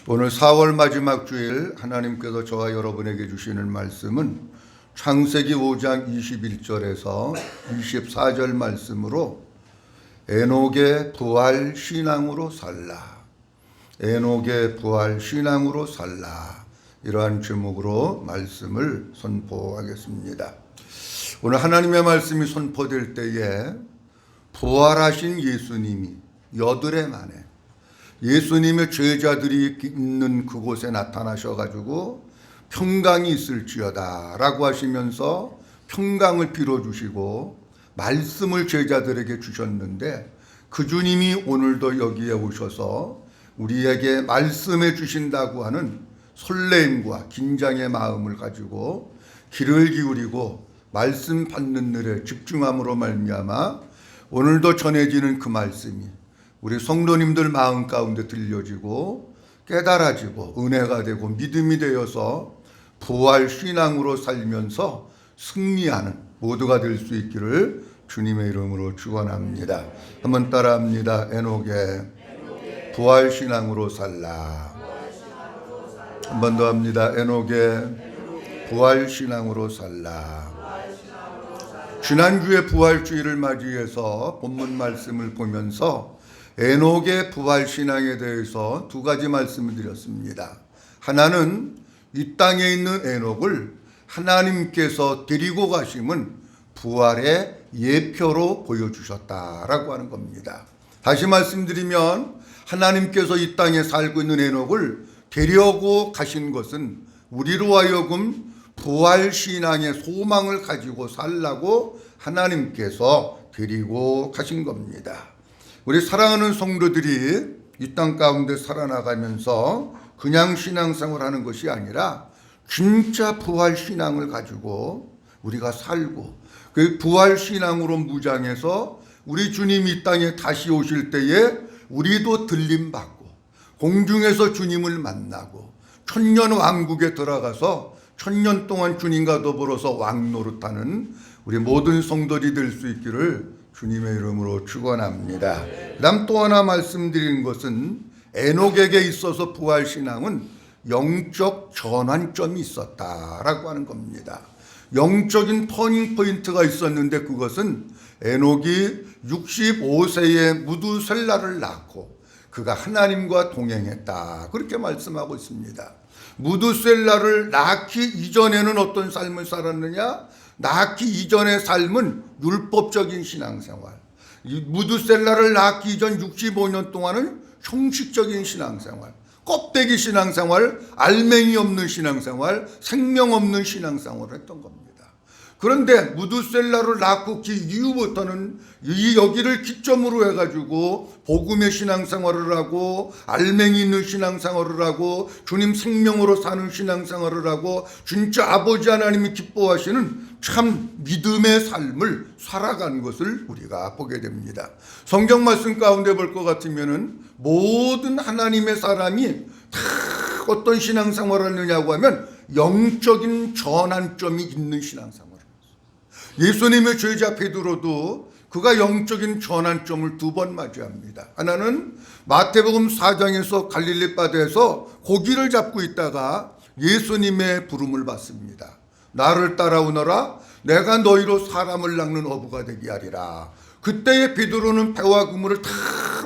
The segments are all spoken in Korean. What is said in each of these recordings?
오늘 4월 마지막 주일 하나님께서 저와 여러분에게 주시는 말씀은 창세기 5장 21절에서 24절 말씀으로 에녹의 부활 신앙으로 살라, 에녹의 부활 신앙으로 살라, 이러한 제목으로 말씀을 선포하겠습니다. 오늘 하나님의 말씀이 선포될 때에 부활하신 예수님이 여드레 만에 예수님의 제자들이 있는 그곳에 나타나셔가지고 평강이 있을지어다 라고 하시면서 평강을 빌어주시고 말씀을 제자들에게 주셨는데, 그 주님이 오늘도 여기에 오셔서 우리에게 말씀해 주신다고 하는 설레임과 긴장의 마음을 가지고 귀를 기울이고 말씀 받는 일에 집중함으로 말미암아 오늘도 전해지는 그 말씀이 우리 성도님들 마음 가운데 들려지고 깨달아지고 은혜가 되고 믿음이 되어서 부활 신앙으로 살면서 승리하는 모두가 될 수 있기를 주님의 이름으로 축원합니다. 한번 따라합니다. 에녹의 부활 신앙으로 살라. 한 번 더 합니다. 에녹의 부활 신앙으로 살라. 지난주에 부활주의를 맞이해서 본문 말씀을 보면서 에녹의 부활 신앙에 대해서 두 가지 말씀을 드렸습니다. 하나는 이 땅에 있는 에녹을 하나님께서 데리고 가심은 부활의 예표로 보여주셨다라고 하는 겁니다. 다시 말씀드리면 하나님께서 이 땅에 살고 있는 에녹을 데려고 가신 것은 우리로 하여금 부활 신앙의 소망을 가지고 살라고 하나님께서 데리고 가신 겁니다. 우리 사랑하는 성도들이 이 땅 가운데 살아나가면서 그냥 신앙생활 하는 것이 아니라 진짜 부활 신앙을 가지고 우리가 살고 그 부활 신앙으로 무장해서 우리 주님이 이 땅에 다시 오실 때에 우리도 들림받고 공중에서 주님을 만나고 천년 왕국에 들어가서 천년 동안 주님과 더불어서 왕노릇하는 우리 모든 성도들이 될 수 있기를 주님의 이름으로 축원합니다. 그다음 또 하나 말씀드리는 것은 에녹에게 있어서 부활 신앙은 영적 전환점이 있었다라고 하는 겁니다. 영적인 터닝 포인트가 있었는데 그것은 에녹이 65세에 무두셀라를 낳고 그가 하나님과 동행했다, 그렇게 말씀하고 있습니다. 무두셀라를 낳기 이전에는 어떤 삶을 살았느냐? 낳기 이전의 삶은 율법적인 신앙생활, 무두셀라를 낳기 이전 65년 동안은 형식적인 신앙생활, 껍데기 신앙생활, 알맹이 없는 신앙생활, 생명 없는 신앙생활을 했던 겁니다. 그런데 무두셀라를 낳고 그 이후부터는 여기를 기점으로 해가지고 복음의 신앙생활을 하고 알맹이 있는 신앙생활을 하고 주님 생명으로 사는 신앙생활을 하고 진짜 아버지 하나님이 기뻐하시는 참 믿음의 삶을 살아간 것을 우리가 보게 됩니다. 성경 말씀 가운데 볼 것 같으면은 모든 하나님의 사람이 다 어떤 신앙생활을 하느냐고 하면 영적인 전환점이 있는 신앙생활. 예수님의 제자 베드로도 그가 영적인 전환점을 두 번 맞이합니다. 하나는 마태복음 4장에서 갈릴리 바다에서 고기를 잡고 있다가 예수님의 부름을 받습니다. 나를 따라오너라, 내가 너희로 사람을 낚는 어부가 되게 하리라. 그때의 베드로는 배와 그물을 다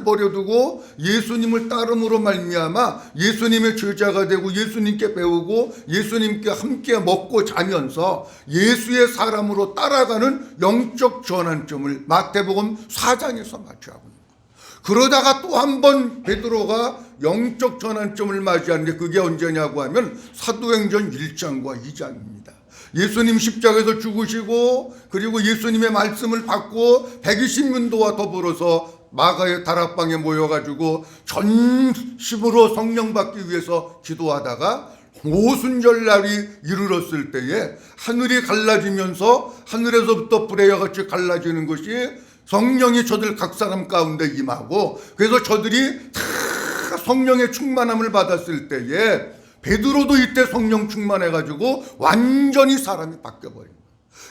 버려두고 예수님을 따름으로 말미암아 예수님의 제자가 되고 예수님께 배우고 예수님께 함께 먹고 자면서 예수의 사람으로 따라가는 영적 전환점을 마태복음 4장에서 맞이하고 있는 거예요. 그러다가 또 한 번 베드로가 영적 전환점을 맞이하는데 그게 언제냐고 하면 사도행전 1장과 2장입니다. 예수님 십자가에서 죽으시고 그리고 예수님의 말씀을 받고 120문도와 더불어서 마가의 다락방에 모여가지고 전심으로 성령 받기 위해서 기도하다가 오순절날이 이르렀을 때에 하늘이 갈라지면서 하늘에서부터 불의 같이 갈라지는 것이 성령이 저들 각 사람 가운데 임하고, 그래서 저들이 다 성령의 충만함을 받았을 때에 베드로도 이때 성령 충만해가지고 완전히 사람이 바뀌어버린 거예요.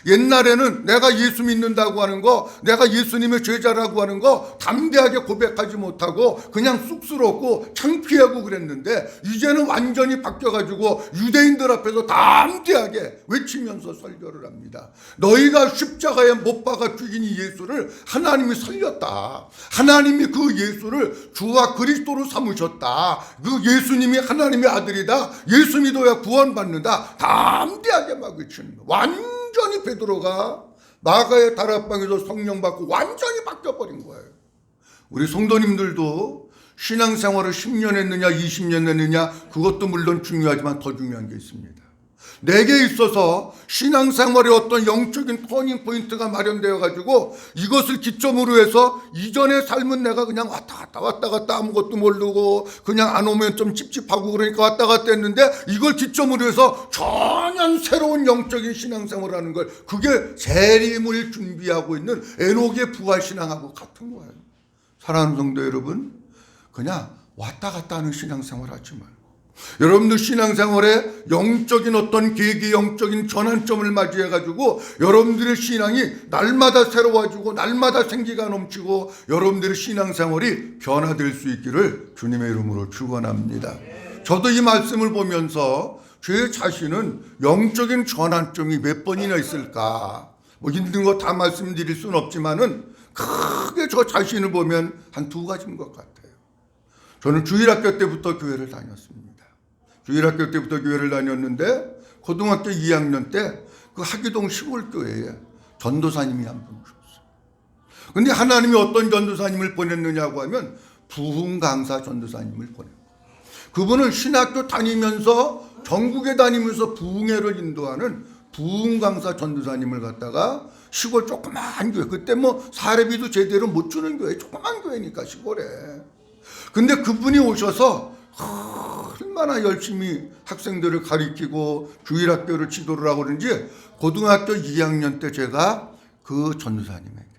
옛날에는 내가 예수 믿는다고 하는 거, 내가 예수님의 제자라고 하는 거 담대하게 고백하지 못하고 그냥 쑥스럽고 창피하고 그랬는데, 이제는 완전히 바뀌어가지고 유대인들 앞에서 담대하게 외치면서 설교를 합니다. 너희가 십자가에 못 박아 죽인 이 예수를 하나님이 살렸다. 하나님이 그 예수를 주와 그리스도로 삼으셨다. 그 예수님이 하나님의 아들이다. 예수 믿어야 구원받는다. 담대하게 막 외치는 거예요. 완전히 베드로가 마가의 다락방에서 성령 받고 완전히 바뀌어버린 거예요. 우리 성도님들도 신앙생활을 10년 했느냐 20년 했느냐 그것도 물론 중요하지만 더 중요한 게 있습니다. 내게 있어서 신앙생활의 어떤 영적인 터닝포인트가 마련되어 가지고 이것을 기점으로 해서 이전의 삶은 내가 그냥 왔다 갔다 아무것도 모르고 그냥 안 오면 좀 찝찝하고 그러니까 왔다 갔다 했는데, 이걸 기점으로 해서 전혀 새로운 영적인 신앙생활을 하는 걸, 그게 재림을 준비하고 있는 에녹의 부활신앙하고 같은 거예요. 사랑하는 성도 여러분, 그냥 왔다 갔다 하는 신앙생활 하지 말고 여러분들 신앙생활에 영적인 어떤 계기, 영적인 전환점을 맞이해가지고 여러분들의 신앙이 날마다 새로워지고 날마다 생기가 넘치고 여러분들의 신앙생활이 변화될 수 있기를 주님의 이름으로 축원합니다. 저도 이 말씀을 보면서 제 자신은 영적인 전환점이 몇 번이나 있을까, 뭐 있는 거 다 말씀드릴 수는 없지만은 크게 저 자신을 보면 한 두 가지인 것 같아요. 저는 주일학교 때부터 교회를 다녔습니다. 주일학교 때부터 교회를 다녔는데 고등학교 2학년 때 그 하기동 시골교회에 전도사님이 한 분 오셨어요. 근데 하나님이 어떤 전도사님을 보냈느냐고 하면 부흥 강사 전도사님을 보냈어요. 그분은 신학교 다니면서 전국에 다니면서 부흥회를 인도하는 부흥 강사 전도사님을 갖다가 시골 조그만 교회, 그때 뭐 사례비도 제대로 못 주는 교회, 조그만 교회니까 시골에. 근데 그분이 오셔서 얼마나 열심히 학생들을 가리키고 주일학교를 지도를 하고 그런지 고등학교 2학년 때 제가 그 전도사님에게,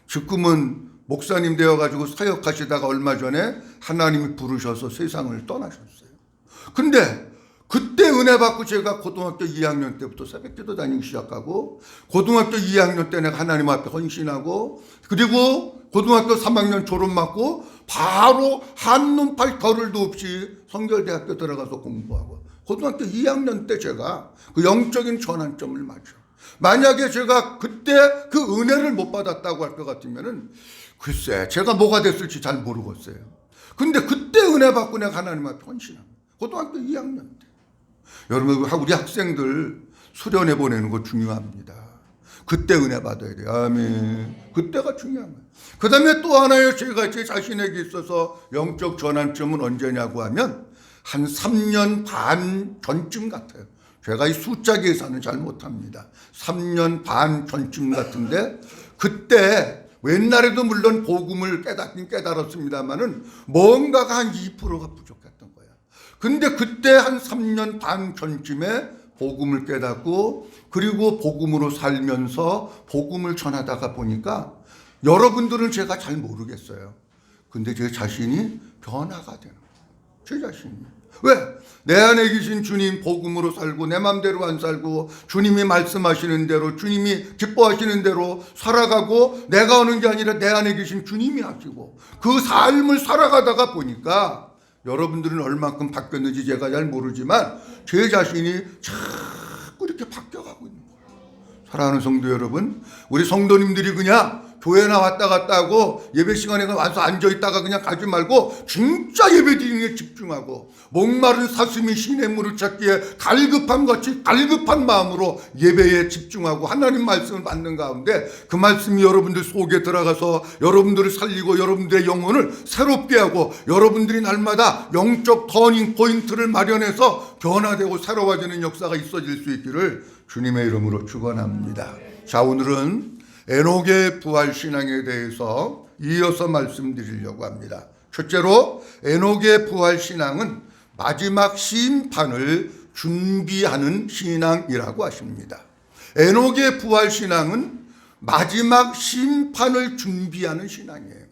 지금은 목사님 되어가지고 사역하시다가 얼마 전에 하나님이 부르셔서 세상을 떠나셨어요. 근데 그때 은혜 받고 제가 고등학교 2학년 때부터 새벽기도 다니기 시작하고 고등학교 2학년 때 내가 하나님 앞에 헌신하고, 그리고 고등학교 3학년 졸업 맞고 바로 한눈 팔 겨를도 없이 성결대학교 들어가서 공부하고, 고등학교 2학년 때 제가 그 영적인 전환점을 맞춰. 만약에 제가 그때 그 은혜를 못 받았다고 할 것 같으면은 글쎄 제가 뭐가 됐을지 잘 모르겠어요. 근데 그때 은혜 받고 내가 하나님 앞에 헌신합니다. 고등학교 2학년 때. 여러분, 우리 학생들 수련회 보내는 거 중요합니다. 그때 은혜 받아야 돼요. 아멘. 그때가 중요한 거예요. 그 다음에 또 하나의 제가 제 자신에게 있어서 영적 전환점은 언제냐고 하면 한 3년 반 전쯤 같아요. 제가 이 숫자 계산은 잘 못합니다. 3년 반 전쯤 같은데, 그때 옛날에도 물론 복음을 깨닫긴 깨달았습니다만은 뭔가가 한 2%가 부족했던 거예요. 근데 그때 한 3년 반 전쯤에 복음을 깨닫고, 그리고 복음으로 살면서 복음을 전하다가 보니까 여러분들은 제가 잘 모르겠어요. 근데 제 자신이 변화가 되는 거예요. 제 자신이. 왜? 내 안에 계신 주님 복음으로 살고 내 맘대로 안 살고 주님이 말씀하시는 대로, 주님이 기뻐하시는 대로 살아가고, 내가 하는 게 아니라 내 안에 계신 주님이 하시고, 그 삶을 살아가다가 보니까 여러분들은 얼만큼 바뀌었는지 제가 잘 모르지만 제 자신이 자꾸 이렇게 바뀌어가고 있는 거예요. 사랑하는 성도 여러분, 우리 성도님들이 그냥 교회나 왔다 갔다 하고 예배 시간에 와서 앉아있다가 그냥 가지 말고 진짜 예배 드리는 데 집중하고, 목마른 사슴이 시냇물을 찾기에 갈급한 같이 갈급한 마음으로 예배에 집중하고 하나님 말씀을 받는 가운데 그 말씀이 여러분들 속에 들어가서 여러분들을 살리고 여러분들의 영혼을 새롭게 하고 여러분들이 날마다 영적 터닝 포인트를 마련해서 변화되고 새로워지는 역사가 있어질 수 있기를 주님의 이름으로 축원합니다. 자, 오늘은 에녹의 부활신앙에 대해서 이어서 말씀드리려고 합니다. 첫째로, 에녹의 부활신앙은 마지막 심판을 준비하는 신앙이라고 하십니다. 에녹의 부활신앙은 마지막 심판을 준비하는 신앙이에요.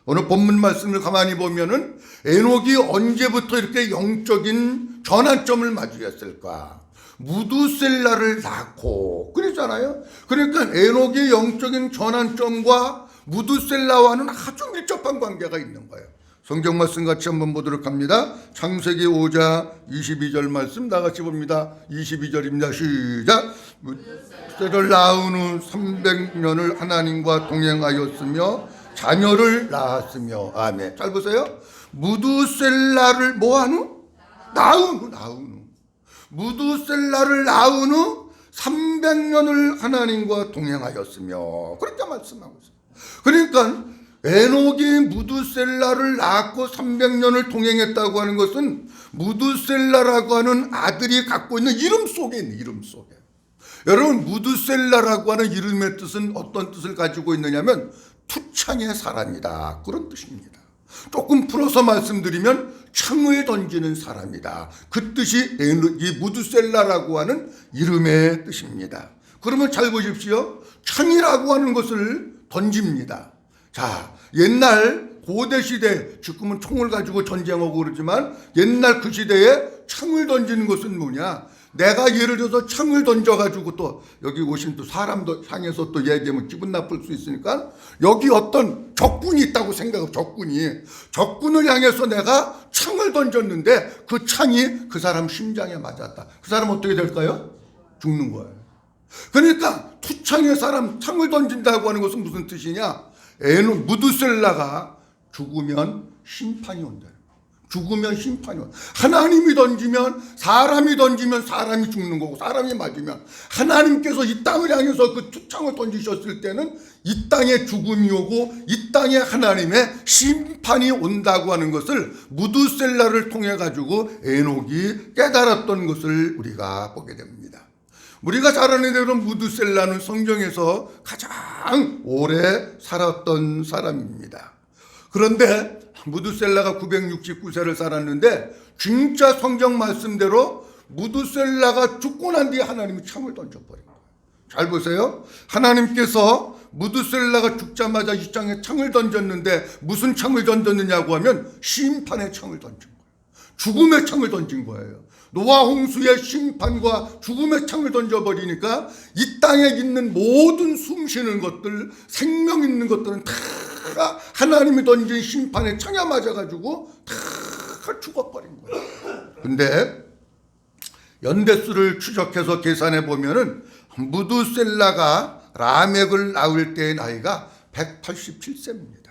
오늘 본문 말씀을 가만히 보면은 에녹이 언제부터 이렇게 영적인 전환점을 맞이했을까? 무두셀라를 낳고 그랬잖아요. 그러니까 에녹의 영적인 전환점과 무두셀라와는 아주 밀접한 관계가 있는 거예요. 성경 말씀 같이 한번 보도록 합니다. 창세기 5장 22절 말씀 다 같이 봅니다. 22절입니다. 시작. 무두셀라를 낳은 후 300년을 하나님과 동행하였으며 자녀를 낳았으며. 아멘. 잘 보세요. 무두셀라를 뭐한 후? 낳은 후. 무두셀라를 낳은 후 300년을 하나님과 동행하였으며. 그렇게 말씀하고 있어요. 그러니까 에녹이 무두셀라를 낳고 300년을 동행했다고 하는 것은 무두셀라라고 하는 아들이 갖고 있는 이름 속에 있는 이름 속에. 여러분, 무두셀라라고 하는 이름의 뜻은 어떤 뜻을 가지고 있느냐면 투창의 사람이다, 그런 뜻입니다. 조금 풀어서 말씀드리면 창을 던지는 사람이다, 그 뜻이 이 무두셀라라고 하는 이름의 뜻입니다. 그러면 잘 보십시오. 창이라고 하는 것을 던집니다. 자, 옛날 고대 시대, 지금은 총을 가지고 전쟁하고 그러지만 옛날 그 시대에 창을 던지는 것은 뭐냐? 내가 예를 들어서 창을 던져가지고 또 여기 오신 또 사람도 향해서 또 얘기하면 기분 나쁠 수 있으니까 여기 어떤 적군이 있다고 생각하고 적군을 향해서 내가 창을 던졌는데 그 창이 그 사람 심장에 맞았다. 그 사람 어떻게 될까요? 죽는 거예요. 그러니까 투창의 사람, 창을 던진다고 하는 것은 무슨 뜻이냐? 무두셀라가 죽으면 심판이 온다. 죽으면 심판이 온다. 하나님이 던지면 사람이 죽는 거고, 사람이 맞으면 하나님께서 이 땅을 향해서 그 투창을 던지셨을 때는 이 땅에 죽음이 오고 이 땅에 하나님의 심판이 온다고 하는 것을 무두셀라를 통해 가지고 에녹이 깨달았던 것을 우리가 보게 됩니다. 우리가 잘 아는 대로 무두셀라는 성경에서 가장 오래 살았던 사람입니다. 그런데 무두셀라가 969세를 살았는데 진짜 성경 말씀대로 무두셀라가 죽고 난 뒤에 하나님이 창을 던져버린 거예요. 잘 보세요. 하나님께서 무두셀라가 죽자마자 이 땅에 창을 던졌는데 무슨 창을 던졌느냐고 하면 심판의 창을 던진 거예요. 죽음의 창을 던진 거예요. 노아 홍수의 심판과 죽음의 창을 던져버리니까 이 땅에 있는 모든 숨쉬는 것들, 생명 있는 것들은 다 하나님이 던진 심판의 창에 맞아가지고 다 죽어버린 거예요. 근데 연대수를 추적해서 계산해 보면은 무두셀라가 라멕을 낳을 때의 나이가 187세입니다.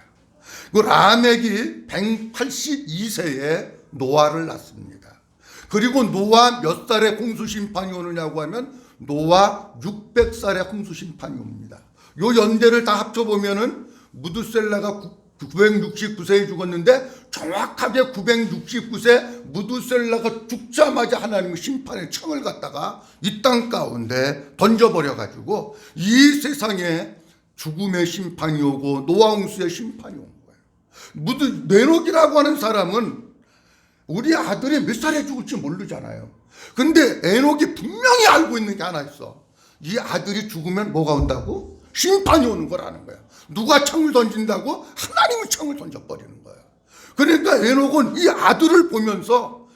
그 라멕이 182세에 노아를 낳습니다. 그리고 노아 몇 살에 홍수심판이 오느냐고 하면 노아 600살에 홍수심판이 옵니다. 요 연대를 다 합쳐보면은 무두셀라가 969세에 죽었는데 정확하게 969세 무두셀라가 죽자마자 하나님의 심판의 창을 갖다가 이 땅 가운데 던져버려가지고 이 세상에 죽음의 심판이 오고 노아 홍수의 심판이 온 거예요. 에녹이라고 하는 사람은 우리 아들이 몇 살에 죽을지 모르잖아요. 근데 에녹이 분명히 알고 있는 게 하나 있어. 이 아들이 죽으면 뭐가 온다고? 심판이 오는 거라는 거야. 누가 창을 던진다고? 하나님이 창을 던져버리는 거야. 그러니까 에녹은 이 아들을 보면서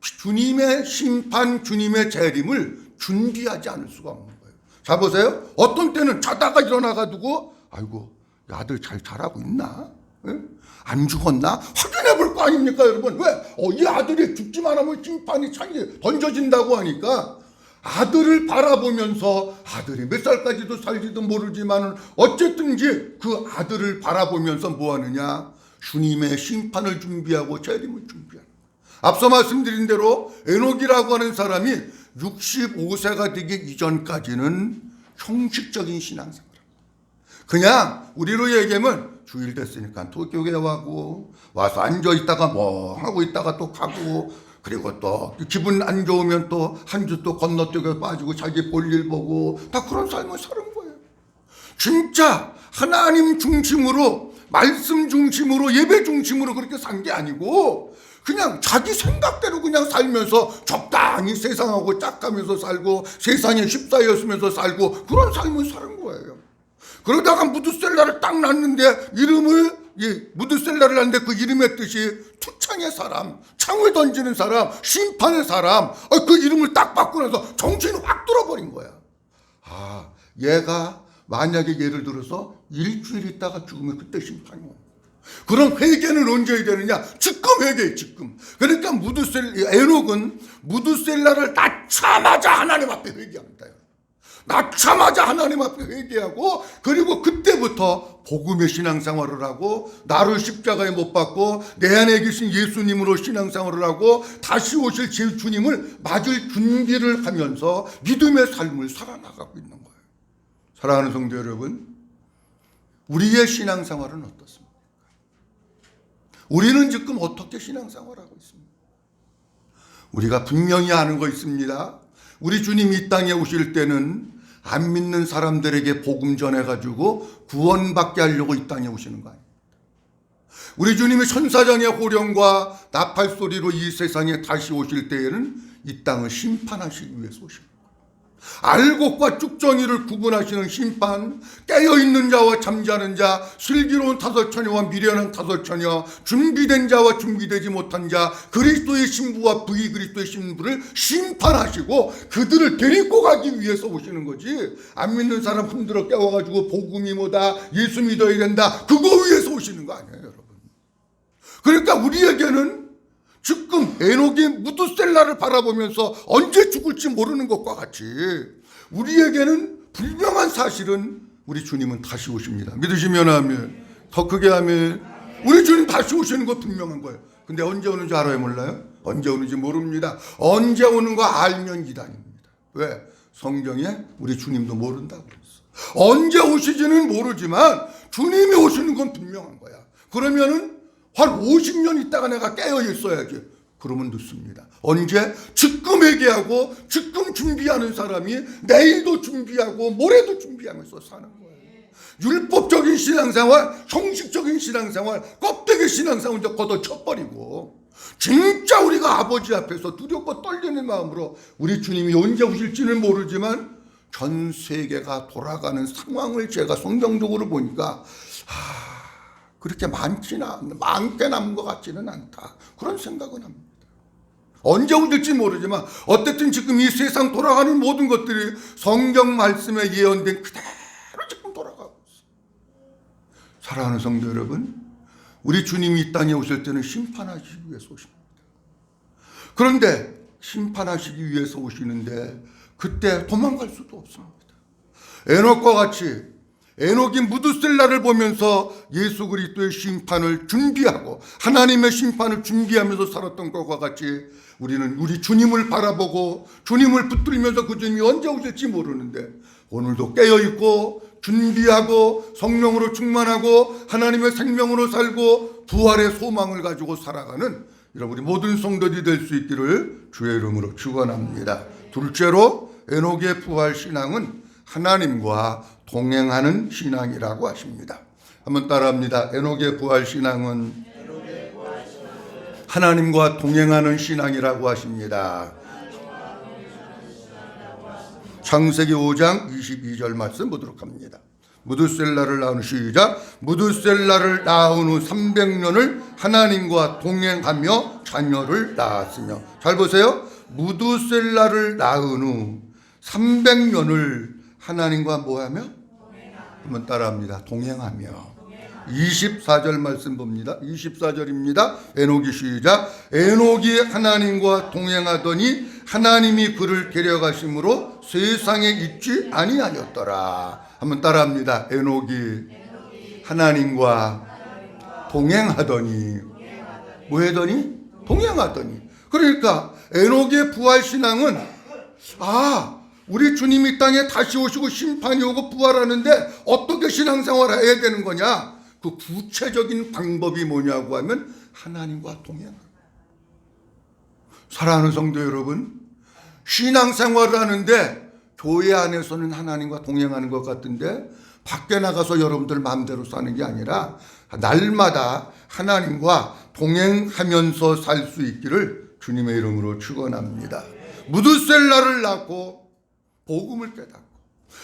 주님의 심판, 주님의 재림을 준비하지 않을 수가 없는 거예요. 자, 보세요. 어떤 때는 자다가 일어나가지고 아이고, 이 아들 잘 자라고 있나? 안 죽었나? 확인해 볼 거 아닙니까, 여러분? 왜? 이 아들이 죽지만 하면 심판이 창이 던져진다고 하니까 아들을 바라보면서 아들이 몇 살까지도 살지도 모르지만 어쨌든지 그 아들을 바라보면서 뭐 하느냐? 주님의 심판을 준비하고 재림을 준비하는 거예요. 앞서 말씀드린 대로 에녹이라고 하는 사람이 65세가 되기 이전까지는 형식적인 신앙생활. 그냥 우리로 얘기하면 주일 됐으니까 또 교회 와서 앉아 있다가 뭐 하고 있다가 또 가고, 그리고 또 기분 안 좋으면 또 한 주 또 건너뛰고 빠지고 자기 볼일 보고 다 그런 삶을 사는 거예요. 진짜 하나님 중심으로, 말씀 중심으로, 예배 중심으로 그렇게 산 게 아니고 그냥 자기 생각대로 그냥 살면서 적당히 세상하고 짝가면서 살고 세상에 휩싸였으면서 살고 그런 삶을 사는 거예요. 그러다가 무두셀라를 딱 낳는데 무두셀라를 낳는데 그 이름의 뜻이 투창 세상의 사람, 창을 던지는 사람, 심판의 사람, 그 이름을 딱 받고 나서 정신이 확 들어버린 거야. 아, 얘가 만약에 예를 들어서 일주일 있다가 죽으면 그때 심판이 옵니다. 그럼 회개는 언제 해야 되느냐? 지금 회개해, 지금. 그러니까 에녹은 무드셀라를 낳자마자 하나님 앞에 회개합니다. 낳자마자 하나님 앞에 회개하고, 그리고 그때부터 복음의 신앙생활을 하고, 나를 십자가에 못 박고 내 안에 계신 예수님으로 신앙생활을 하고 다시 오실 제 주님을 맞을 준비를 하면서 믿음의 삶을 살아나가고 있는 거예요. 사랑하는 성도 여러분, 우리의 신앙생활은 어떻습니까? 우리는 지금 어떻게 신앙생활하고 있습니까? 우리가 분명히 아는 거 있습니다. 우리 주님이 이 땅에 오실 때는 안 믿는 사람들에게 복음 전해가지고 구원받게 하려고 이 땅에 오시는 거 아닙니까? 우리 주님이 천사장의 호령과 나팔 소리로 이 세상에 다시 오실 때에는 이 땅을 심판하시기 위해서 오십니다. 알곡과 쭉정이를 구분하시는 심판, 깨어있는 자와 잠자는 자, 슬기로운 다섯 처녀와 미련한 다섯 처녀, 준비된 자와 준비되지 못한 자, 그리스도의 신부와 그리스도의 신부를 심판하시고 그들을 데리고 가기 위해서 오시는 거지. 안 믿는 사람 흔들어 깨워가지고 복음이 뭐다, 예수 믿어야 된다, 그거 위해서 오시는 거 아니에요, 여러분. 그러니까 우리에게는 지금 에녹이 무드셀라를 바라보면서 언제 죽을지 모르는 것과 같이 우리에게는 분명한 사실은 우리 주님은 다시 오십니다. 믿으시면 아멘. 더 크게 아멘. 우리 주님 다시 오시는 거 분명한 거예요. 근데 언제 오는지 알아요, 몰라요? 언제 오는지 모릅니다. 언제 오는 거 알면 이단입니다. 왜? 성경에 우리 주님도 모른다고 그랬어. 언제 오시지는 모르지만 주님이 오시는 건 분명한 거야. 그러면은 한 50년 있다가 내가 깨어 있어야지. 그러면 늦습니다. 언제? 지금 회개하고 지금 준비하는 사람이 내일도 준비하고 모레도 준비하면서 사는 거예요. 율법적인 신앙생활, 형식적인 신앙생활, 껍데기 신앙생활 걷어쳐버리고 진짜 우리가 아버지 앞에서 두렵고 떨리는 마음으로 우리 주님이 언제 오실지는 모르지만 전 세계가 돌아가는 상황을 제가 성경적으로 보니까 그렇게 많게 남은 것 같지는 않다. 그런 생각은 합니다. 언제 오실지 모르지만 어쨌든 지금 이 세상 돌아가는 모든 것들이 성경 말씀에 예언된 그대로 지금 돌아가고 있어요. 사랑하는 성도 여러분, 우리 주님이 이 땅에 오실 때는 심판하시기 위해서 오십니다. 그런데 심판하시기 위해서 오시는데 그때 도망갈 수도 없습니다. 에녹과 같이 에녹이 무드셀라를 보면서 예수 그리스도의 심판을 준비하고 하나님의 심판을 준비하면서 살았던 것과 같이 우리는 우리 주님을 바라보고 주님을 붙들면서 그 주님이 언제 오실지 모르는데 오늘도 깨어있고 준비하고 성령으로 충만하고 하나님의 생명으로 살고 부활의 소망을 가지고 살아가는 여러분이 모든 성도들이 될 수 있기를 주의 이름으로 축원합니다. 둘째로 에녹의 부활 신앙은 하나님과 동행하는 신앙이라고 하십니다. 한번 따라합니다. 에녹의 부활 신앙은 하나님과 동행하는 신앙이라고 하십니다. 창세기 5장 22절 말씀 보도록 합니다. 무드셀라를 낳은 시작. 무드셀라를 낳은 후 300년을 하나님과 동행하며 자녀를 낳았으며. 잘 보세요. 무드셀라를 낳은 후 300년을 하나님과 뭐하며? 한번 따라합니다. 동행하며. 24절 말씀 봅니다. 24절입니다. 에녹이 시작. 에녹이 하나님과 동행하더니 하나님이 그를 데려가심으로 세상에 있지 아니하였더라. 한번 따라합니다. 에녹이 하나님과 동행하더니 뭐 하더니? 동행하더니. 그러니까 에녹의 부활신앙은 우리 주님이 땅에 다시 오시고 심판이 오고 부활하는데 어떻게 신앙생활을 해야 되는 거냐? 그 구체적인 방법이 뭐냐고 하면 하나님과 동행하는. 사랑하는 성도 여러분, 신앙생활을 하는데 교회 안에서는 하나님과 동행하는 것 같은데 밖에 나가서 여러분들 마음대로 사는 게 아니라 날마다 하나님과 동행하면서 살 수 있기를 주님의 이름으로 축원합니다. 무드셀라를 낳고 복음을 깨닫고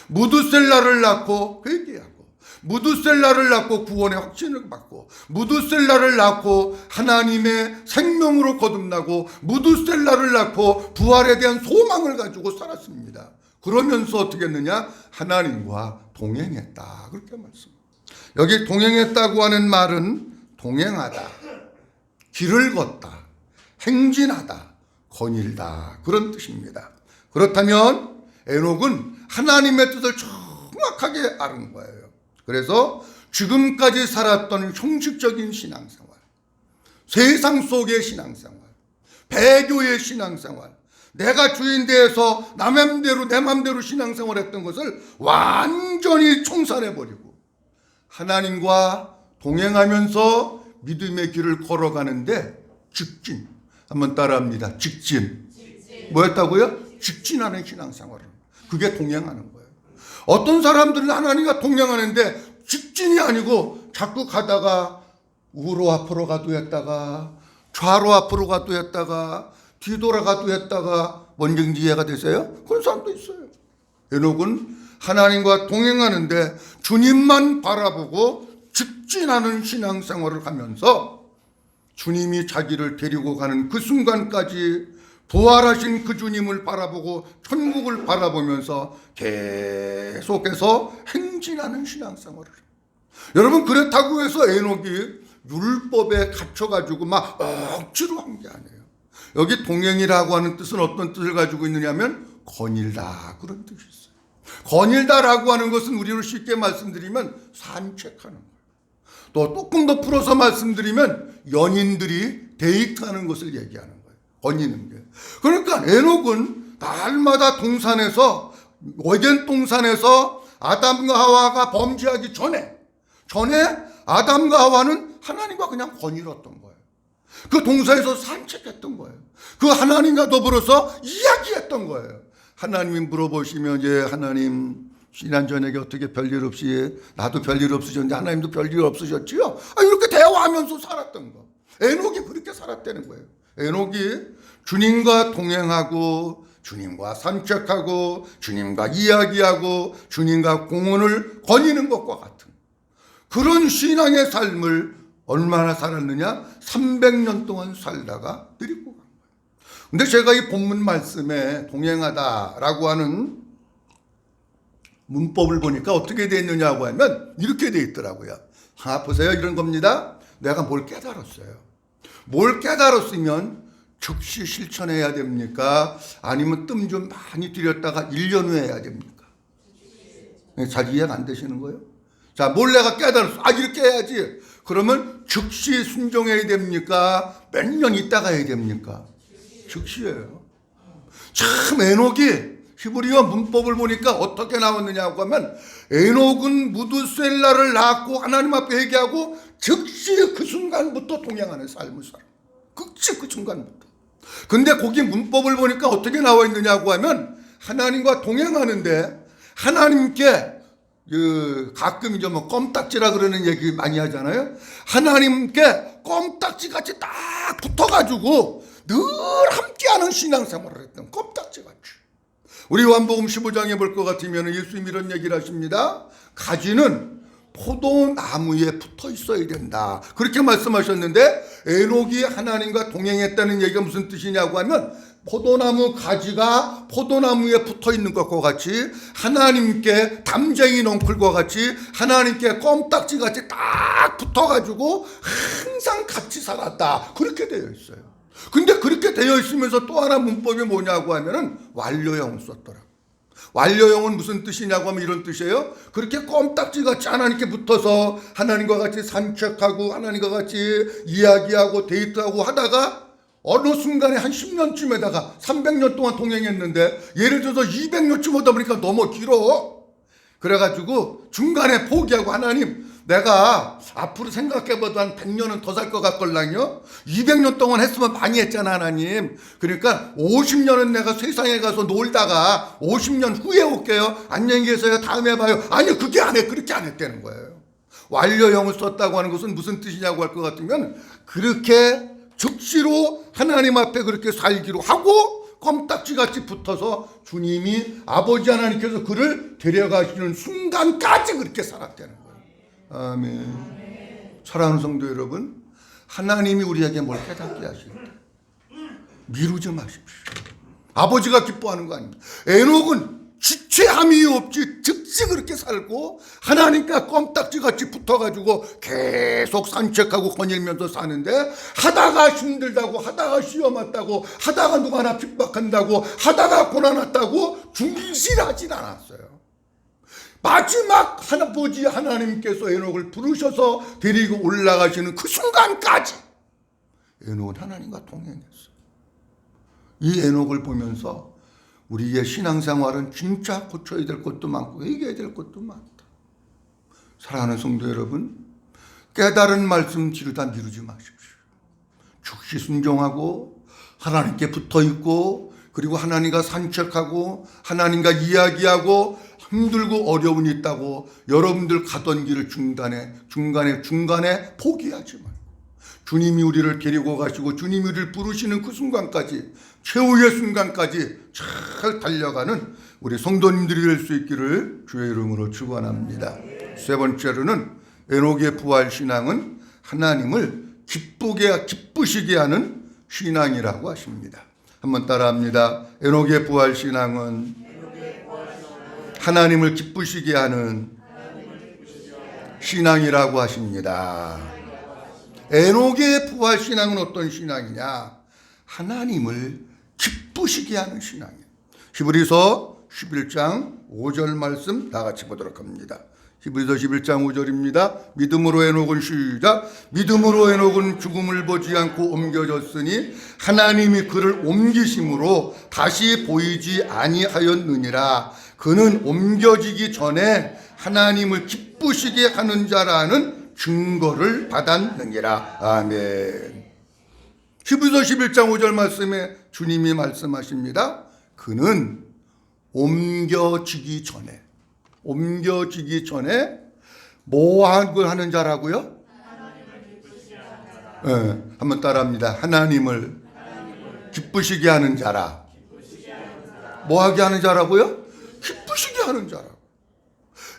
무드셀라를 낳고 회개하고 무두셀라를 낳고 구원의 확신을 받고, 무두셀라를 낳고 하나님의 생명으로 거듭나고, 무두셀라를 낳고 부활에 대한 소망을 가지고 살았습니다. 그러면서 어떻게 했느냐? 하나님과 동행했다. 그렇게 말씀합니다. 여기 동행했다고 하는 말은 동행하다, 길을 걷다, 행진하다, 거닐다, 그런 뜻입니다. 그렇다면 에녹은 하나님의 뜻을 정확하게 아는 거예요. 그래서 지금까지 살았던 형식적인 신앙생활, 세상 속의 신앙생활, 배교의 신앙생활, 내가 주인 되어서 내 맘대로 신앙생활했던 것을 완전히 청산해버리고 하나님과 동행하면서 믿음의 길을 걸어가는데 직진, 한번 따라합니다. 직진. 뭐였다고요? 직진하는 신앙생활을. 그게 동행하는 거예요. 어떤 사람들은 하나님과 동행하는데 직진이 아니고 자꾸 가다가 우로 앞으로 가도 했다가 좌로 앞으로 가도 했다가 뒤돌아가도 했다가 원정지혜가 되세요? 그런 사람도 있어요. 에녹은 하나님과 동행하는데 주님만 바라보고 직진하는 신앙생활을 하면서 주님이 자기를 데리고 가는 그 순간까지 부활하신 그 주님을 바라보고 천국을 바라보면서 계속해서 행진하는 신앙생활을 해요. 여러분, 그렇다고 해서 에녹이 율법에 갇혀가지고 막 억지로 한 게 아니에요. 여기 동행이라고 하는 뜻은 어떤 뜻을 가지고 있느냐면 거닐다, 그런 뜻이 있어요. 거닐다라고 하는 것은 우리로 쉽게 말씀드리면 산책하는 거예요. 또 조금 더 풀어서 말씀드리면 연인들이 데이트하는 것을 얘기하는 거예요. 거니는 게. 그러니까 에녹은 날마다 동산에서, 에덴 동산에서 아담과 하와가 범죄하기 전에 아담과 하와는 하나님과 그냥 거닐었던 거예요. 그 동산에서 산책했던 거예요. 그 하나님과 더불어서 이야기했던 거예요. 하나님이 물어보시면, 예, 하나님 지난 저녁에 어떻게 별일 없이, 나도 별일 없으셨는데 하나님도 별일 없으셨지요? 이렇게 대화하면서 살았던 거. 에녹이 그렇게 살았다는 거예요. 에녹이 주님과 동행하고 주님과 산책하고 주님과 이야기하고 주님과 공원을 거니는 것과 같은 그런 신앙의 삶을 얼마나 살았느냐? 300년 동안 살다가 드리고 간 거예요. 근데 제가 이 본문 말씀에 동행하다라고 하는 문법을 보니까 어떻게 되어 있느냐고 하면 이렇게 되어 있더라고요. 보세요. 이런 겁니다. 내가 뭘 깨달았어요. 뭘 깨달았으면 즉시 실천해야 됩니까? 아니면 뜸 좀 많이 들였다가 1년 후에 해야 됩니까? 잘 이해가 안 되시는 거예요? 자, 뭘 내가 깨달았어. 이렇게 해야지. 그러면 즉시 순종해야 됩니까? 몇 년 있다가 해야 됩니까? 즉시예요. 참, 에녹이 히브리어 문법을 보니까 어떻게 나왔느냐고 하면 에녹은 무두셀라를 낳고 하나님 앞에 얘기하고 즉시 그 순간부터 동행하는 삶을 살아. 즉시 그 순간부터. 근데 거기 문법을 보니까 어떻게 나와 있느냐고 하면 하나님과 동행하는데 하나님께 가끔 이제 뭐 껌딱지라 그러는 얘기 많이 하잖아요. 하나님께 껌딱지같이 딱 붙어가지고 늘 함께하는 신앙생활을 했던 껌딱지같이. 우리 요한복음 15장에 볼 것 같으면 예수님이 이런 얘기를 하십니다. 가지는 포도나무에 붙어 있어야 된다. 그렇게 말씀하셨는데 에녹이 하나님과 동행했다는 얘기가 무슨 뜻이냐고 하면 포도나무 가지가 포도나무에 붙어 있는 것과 같이 하나님께 담쟁이 넝쿨과 같이 하나님께 껌딱지같이 딱 붙어가지고 항상 같이 살았다. 그렇게 되어 있어요. 근데 그렇게 되어 있으면서 또 하나 문법이 뭐냐고 하면은 완료형을 썼더라. 완료형은 무슨 뜻이냐고 하면 이런 뜻이에요. 그렇게 껌딱지같이 하나님께 붙어서 하나님과 같이 산책하고 하나님과 같이 이야기하고 데이트하고 하다가 어느 순간에 한 10년쯤에다가 300년 동안 동행했는데 예를 들어서 200년쯤 오다 보니까 너무 길어. 그래가지고 중간에 포기하고 하나님 내가 앞으로 생각해봐도 한 100년은 더 살 것 같걸랑요. 200년 동안 했으면 많이 했잖아 하나님. 그러니까 50년은 내가 세상에 가서 놀다가 50년 후에 올게요. 안녕히 계세요. 다음에 봐요. 아니 그게 안 해. 그렇게 안 했다는 거예요. 완료형을 썼다고 하는 것은 무슨 뜻이냐고 할 것 같으면 그렇게 즉시로 하나님 앞에 그렇게 살기로 하고 껌딱지같이 붙어서 주님이 아버지 하나님께서 그를 데려가시는 순간까지 그렇게 살았다는 거예요. 아멘. 사랑하는 성도 여러분, 하나님이 우리에게 뭘 깨닫게 하실 때 미루지 마십시오. 아버지가 기뻐하는 거 아닙니다. 에녹은 지체함이 없이 즉시 그렇게 살고 하나님과 껌딱지같이 붙어가지고 계속 산책하고 거닐면서 사는데, 하다가 힘들다고, 하다가 시험 왔다고, 하다가 누가 나 핍박한다고, 하다가 고난왔다고 중실하진 않았어요. 마지막 아버지 하나님께서 에녹을 부르셔서 데리고 올라가시는 그 순간까지 에녹은 하나님과 동행했어요. 이 에녹을 보면서 우리의 신앙생활은 진짜 고쳐야 될 것도 많고 얘기해야 될 것도 많다. 사랑하는 성도 여러분, 깨달은 말씀 지르다 미루지 마십시오. 즉시 순종하고 하나님께 붙어있고, 그리고 하나님과 산책하고 하나님과 이야기하고, 힘들고 어려움이 있다고 여러분들 가던 길을 중간에 포기하지 말고 주님이 우리를 데리고 가시고 주님이 우리를 부르시는 그 순간까지, 최후의 순간까지 잘 달려가는 우리 성도님들이 될 수 있기를 주의 이름으로 축원합니다. 세 번째로는 에녹의 부활 신앙은 하나님을 기쁘시게 하는 신앙이라고 하십니다. 한번 따라합니다. 에녹의 부활 신앙은 하나님을 기쁘시게 하는 신앙이라고 하십니다. 에녹의 부활 신앙은 어떤 신앙이냐? 하나님을 기쁘시게 하는 신앙이에요. 히브리서 11장 5절 말씀 다 같이 보도록 합니다. 히브리서 11장 5절입니다. 믿음으로 에녹은 시작. 믿음으로 에녹은 죽음을 보지 않고 옮겨졌으니 하나님이 그를 옮기심으로 다시 보이지 아니하였느니라. 그는 옮겨지기 전에 하나님을 기쁘시게 하는 자라는 증거를 받았느니라. 아멘. 히브리서 11장 5절 말씀에 주님이 말씀하십니다. 그는 옮겨지기 전에 뭐 하는 자라고요? 네, 한번 따라합니다. 하나님을 기쁘시게 하는 자라. 뭐 하게 하는 자라고요? 기쁘시게 하는 자라고.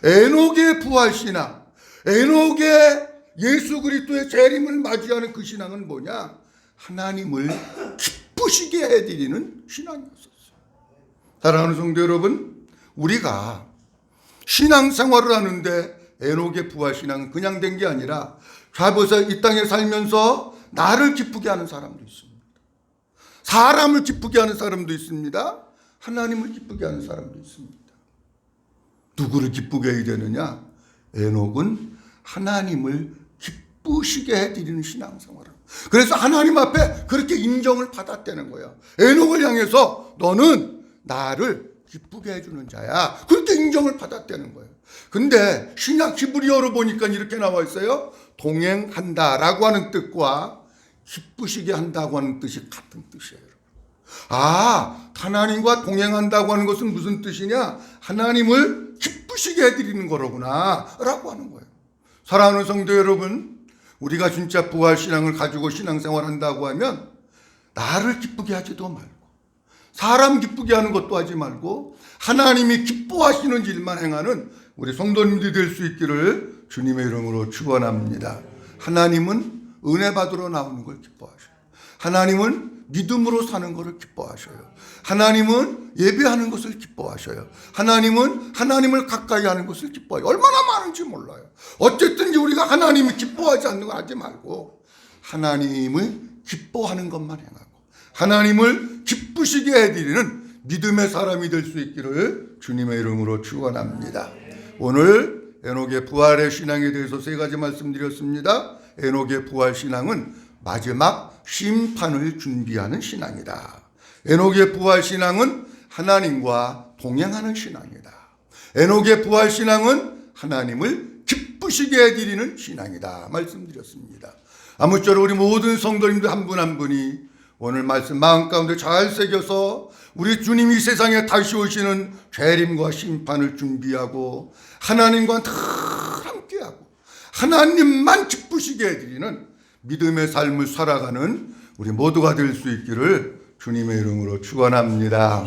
에녹의 부활신앙, 에녹의 예수 그리스도의 재림을 맞이하는 그 신앙은 뭐냐? 하나님을 기쁘시게 해드리는 신앙이었어요. 사랑하는 성도 여러분, 우리가 신앙생활을 하는데 에녹의 부활신앙은 그냥 된 게 아니라, 잘 보세요. 이 땅에 살면서 나를 기쁘게 하는 사람도 있습니다. 사람을 기쁘게 하는 사람도 있습니다. 하나님을 기쁘게 하는 사람도 있습니다. 누구를 기쁘게 해야 되느냐? 에녹은 하나님을 기쁘시게 해드리는 신앙생활을. 그래서 하나님 앞에 그렇게 인정을 받았다는 거예요. 에녹을 향해서 너는 나를 기쁘게 해주는 자야. 그렇게 인정을 받았다는 거예요. 근데 신약 히브리어로 보니까 이렇게 나와 있어요. 동행한다라고 하는 뜻과 기쁘시게 한다고 하는 뜻이 같은 뜻이에요. 아, 하나님과 동행한다고 하는 것은 무슨 뜻이냐? 하나님을 기쁘시게 해드리는 거로구나 라고 하는 거예요. 사랑하는 성도 여러분, 우리가 진짜 부활신앙을 가지고 신앙생활 한다고 하면 나를 기쁘게 하지도 말고 사람 기쁘게 하는 것도 하지 말고 하나님이 기뻐하시는 일만 행하는 우리 성도님들이 될 수 있기를 주님의 이름으로 축원합니다. 하나님은 은혜 받으러 나오는 걸 기뻐하셔요. 하나님은 믿음으로 사는 것을 기뻐하셔요. 하나님은 예배하는 것을 기뻐하셔요. 하나님은 하나님을 가까이 하는 것을 기뻐해요. 얼마나 많은지 몰라요. 어쨌든 우리가 하나님이 기뻐하지 않는 거 하지 말고 하나님을 기뻐하는 것만 행하고 하나님을 기쁘시게 해드리는 믿음의 사람이 될 수 있기를 주님의 이름으로 축원합니다. 오늘 에녹의 부활의 신앙에 대해서 세 가지 말씀드렸습니다. 에녹의 부활 신앙은 마지막 심판을 준비하는 신앙이다. 에녹의 부활 신앙은 하나님과 동행하는 신앙이다. 에녹의 부활 신앙은 하나님을 기쁘시게 해드리는 신앙이다. 말씀드렸습니다. 아무쪼록 우리 모든 성도님들 한 분 한 분이 오늘 말씀 마음 가운데 잘 새겨서 우리 주님이 세상에 다시 오시는 재림과 심판을 준비하고 하나님과 다 함께하고 하나님만 기쁘시게 해드리는 믿음의 삶을 살아가는 우리 모두가 될 수 있기를 주님의 이름으로 축원합니다.